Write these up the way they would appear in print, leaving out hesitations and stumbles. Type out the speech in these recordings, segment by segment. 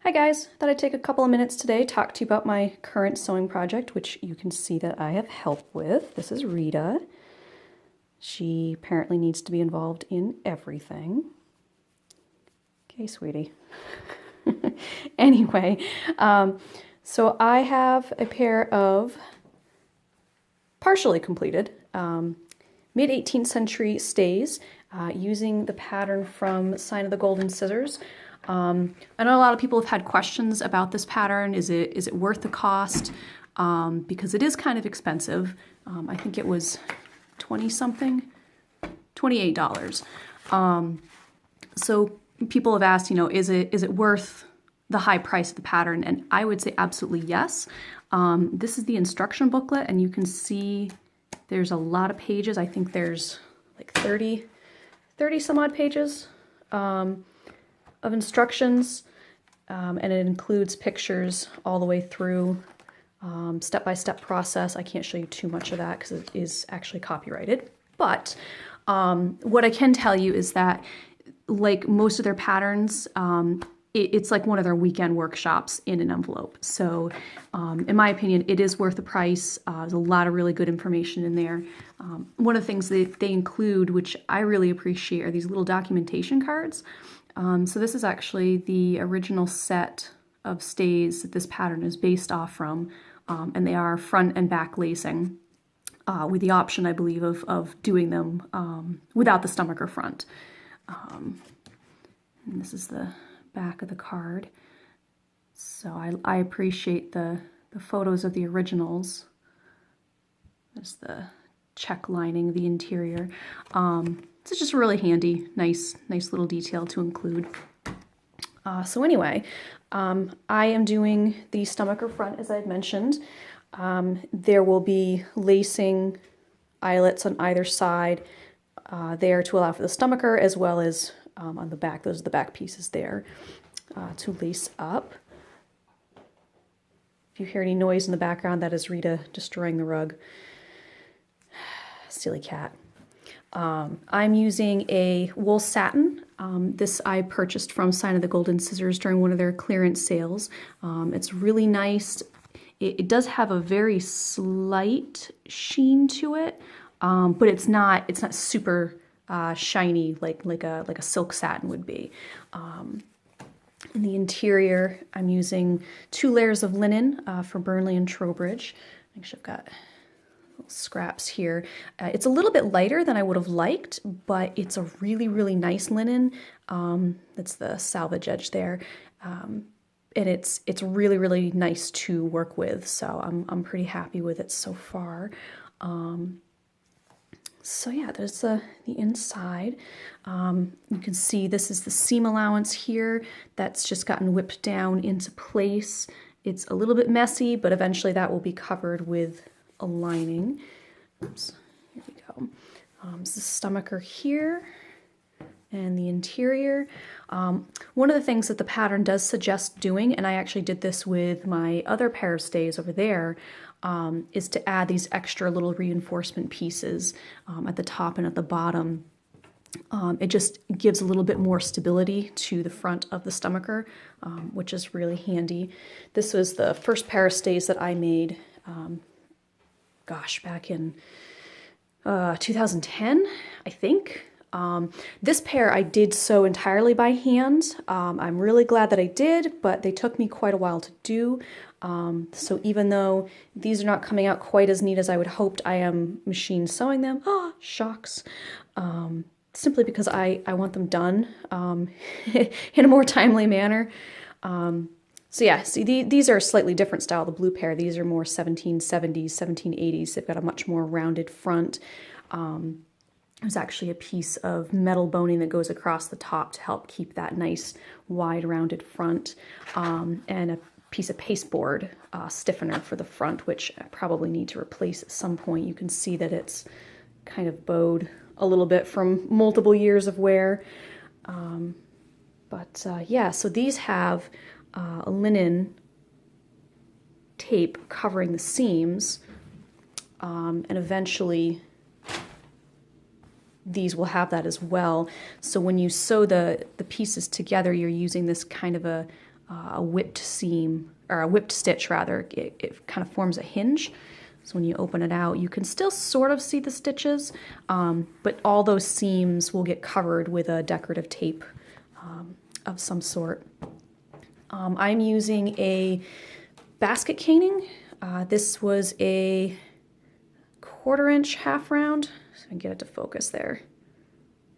Hi guys, thought I'd take a couple of minutes today, talk to you about my current sewing project, which you can see that I have help with. This is Rita. She apparently needs to be involved in everything. Okay, sweetie. Anyway, so I have a pair of partially completed mid-18th century stays using the pattern from Sign of the Golden Scissors. I know a lot of people have had questions about this pattern. Is it worth the cost? Because it is kind of expensive. I think it was 20-something, $28. So people have asked, is it worth the high price of the pattern? And I would say absolutely yes. This is the instruction booklet, and you can see there's a lot of pages. I think there's like 30 some odd pages of instructions, and it includes pictures all the way through, step-by-step process. I can't show you too much of that because it is actually copyrighted. But what I can tell you is that, like most of their patterns, it's like one of their weekend workshops in an envelope. So in my opinion, it is worth the price. There's a lot of really good information in there. One of the things that they include, which I really appreciate, are these little documentation cards. So this is actually the original set of stays that this pattern is based off from, and they are front and back lacing, with the option, I believe, of doing them without the stomacher front. And this is the back of the card. So I appreciate the photos of the originals. There's the check lining, the interior. It's just really handy, nice little detail to include. So anyway, I am doing the stomacher front, as I had mentioned. There will be lacing eyelets on either side there to allow for the stomacher, as well as on the back. Those are the back pieces there to lace up. If you hear any noise in the background, that is Rita destroying the rug. Silly cat. I'm using a wool satin. This I purchased from Sign of the Golden Scissors during one of their clearance sales. It's really nice. It does have a very slight sheen to it, but it's not super shiny like a silk satin would be. In the interior, I'm using 2 layers of linen for Burnley and Trowbridge. Actually, I've got scraps here. It's a little bit lighter than I would have liked, but it's a really nice linen. That's the salvage edge there, and it's really nice to work with. So I'm pretty happy with it so far. So yeah, there's the inside. You can see this is the seam allowance here. That's just gotten whipped down into place. It's a little bit messy, but eventually that will be covered with a lining. Oops, here we go. This is the stomacher here and the interior. One of the things that the pattern does suggest doing, and I actually did this with my other pair of stays over there, is to add these extra little reinforcement pieces at the top and at the bottom. It just gives a little bit more stability to the front of the stomacher, which is really handy. This was the first pair of stays that I made, back in 2010, I think. This pair I did sew entirely by hand. I'm really glad that I did, but they took me quite a while to do. So even though these are not coming out quite as neat as I would hoped, I am machine sewing them. Shocks. Simply because I want them done in a more timely manner. So yeah, see, these are a slightly different style, the blue pair. These are more 1770s, 1780s. They've got a much more rounded front. There's actually a piece of metal boning that goes across the top to help keep that nice, wide, rounded front, and a piece of pasteboard stiffener for the front, which I probably need to replace at some point. You can see that it's kind of bowed a little bit from multiple years of wear. Yeah, so these have a linen tape covering the seams, and eventually these will have that as well. So when you sew the pieces together, you're using this kind of a a whipped seam, or a whipped stitch rather. It kind of forms a hinge. So when you open it out, you can still sort of see the stitches, but all those seams will get covered with a decorative tape of some sort. I'm using a basket caning. This was a 1/4 inch half round. So I can get it to focus there.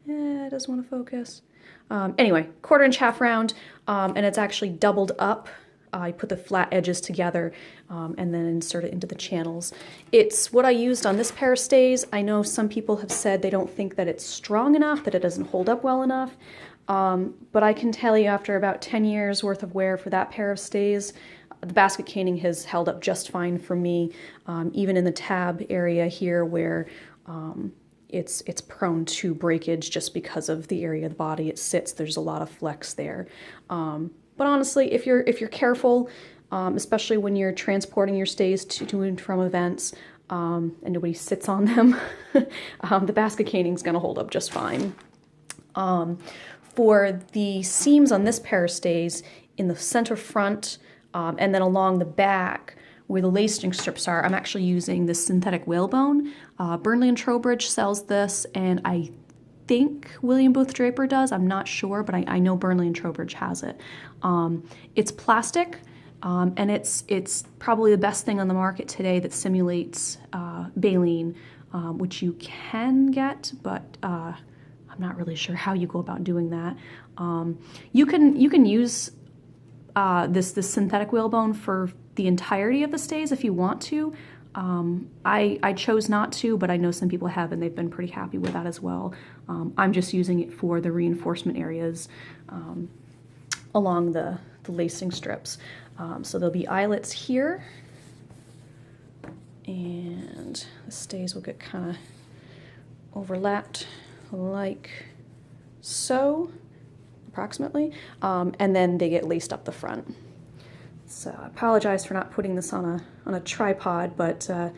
It doesn't want to focus. Anyway, 1/4 inch half round, and it's actually doubled up. I put the flat edges together and then insert it into the channels. It's what I used on this pair of stays. I know some people have said they don't think that it's strong enough, that it doesn't hold up well enough. But I can tell you after about 10 years worth of wear for that pair of stays, the basket caning has held up just fine for me, even in the tab area here where it's prone to breakage just because of the area of the body it sits. There's a lot of flex there. But honestly, if you're careful, especially when you're transporting your stays to and from events, and nobody sits on them, the basket caning is going to hold up just fine. For the seams on this pair of stays, in the center front and then along the back where the lacing strips are, I'm actually using this synthetic whalebone. Burnley and Trowbridge sells this, and I think William Booth Draper does. I'm not sure, but I know Burnley and Trowbridge has it. It's plastic, and it's probably the best thing on the market today that simulates baleen, which you can get, but I'm not really sure how you go about doing that. You can use this synthetic whalebone for the entirety of the stays if you want to. I chose not to, but I know some people have, and they've been pretty happy with that as well. I'm just using it for the reinforcement areas along the lacing strips. So there'll be eyelets here, and the stays will get kind of overlapped like so, approximately, and then they get laced up the front. So I apologize for not putting this on a tripod, but I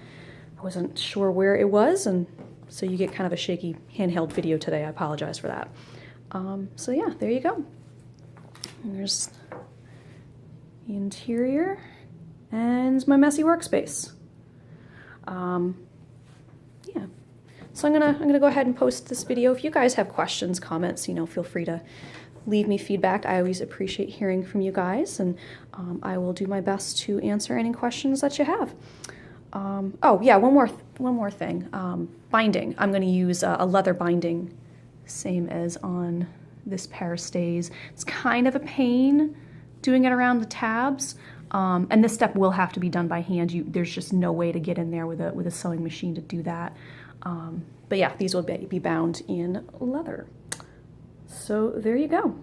wasn't sure where it was, and so you get kind of a shaky handheld video today. I apologize for that. So yeah, there you go. And there's the interior and my messy workspace. Yeah. So I'm gonna go ahead and post this video. If you guys have questions, comments, feel free to leave me feedback. I always appreciate hearing from you guys, and I will do my best to answer any questions that you have. Oh yeah, one more thing. Binding. I'm going to use a leather binding, same as on this pair of stays. It's kind of a pain doing it around the tabs, and this step will have to be done by hand. There's just no way to get in there with a sewing machine to do that. But yeah, these will be bound in leather. So there you go.